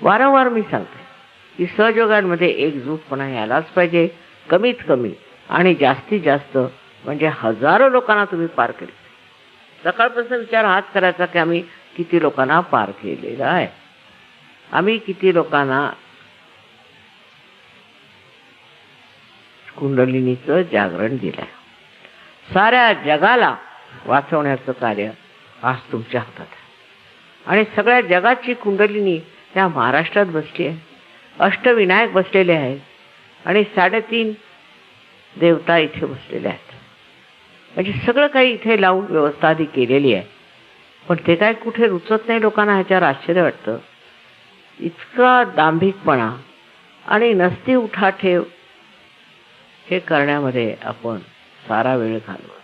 वारंवार मी सांगते की सहयोगांमध्ये एकजूटपणा यायलाच पाहिजे, कमीत कमी आणि जास्तीत जास्त म्हणजे हजारो लोकांना तुम्ही पार केले. सकाळपासून विचार हाच करायचा की आम्ही किती लोकांना पार केलेलं आहे, आम्ही किती लोकांना कुंडलिनीचं जागरण दिलंय. साऱ्या जगाला वाचवण्याचं कार्य आज तुमच्या हातात आहे. आणि सगळ्या जगाची कुंडलिनी त्या महाराष्ट्रात बसली आहे. अष्टविनायक बसलेले आहेत आणि 3.5 देवता इथे बसलेल्या आहेत. म्हणजे सगळं काही इथे लावून व्यवस्था आधी केलेली आहे. पण ते काय कुठे रुचत नाही लोकांना, ह्याच्यावर आश्चर्य वाटतं. इतका दांभिकपणा आणि नसती उठाठेव हे करण्यामध्ये आपण सारा वेळ घालवत.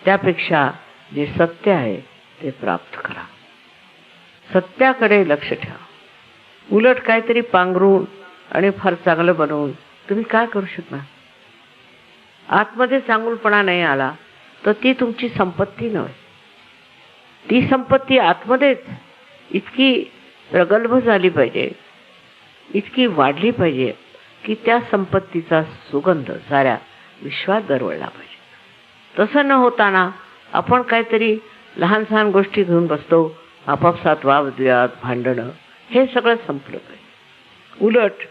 त्यापेक्षा जे सत्य आहे ते प्राप्त करा, सत्याकडे लक्ष ठेवा. उलट काहीतरी पांघरून आणि फार चांगलं बनवून तुम्ही काय करू शकणार? आतमध्ये चांगुलपणा नाही आला तर ती तुमची संपत्ती नव्हे. ती संपत्ती आतमध्येच इतकी प्रगल्भ झाली पाहिजे, इतकी वाढली पाहिजे की त्या संपत्तीचा सुगंध साऱ्या विश्वात दरवळला पाहिजे. तसं न होताना आपण काहीतरी लहान सहान गोष्टी घेऊन बसतो, आपापसात वादविवाद, भांडणं, हे सगळं संपलं पाहिजे. उलट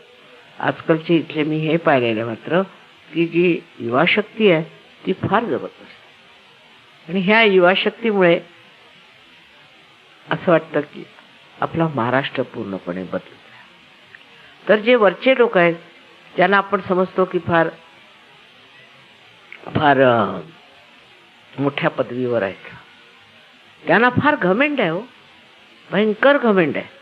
आजकालचे इथले मी हे पाहिलेलं मात्र की जी युवाशक्ती आहे ती फार जबरदस्त आहे. आणि ह्या युवाशक्तीमुळे असं वाटतं की आपला महाराष्ट्र पूर्णपणे बदलत आहे. तर जे वरचे लोक आहेत ज्यांना आपण समजतो की फार फार मोठ्या पदवीवर आहेत, त्यांना फार घमेंड आहे, हो, भयंकर घमेंड आहे.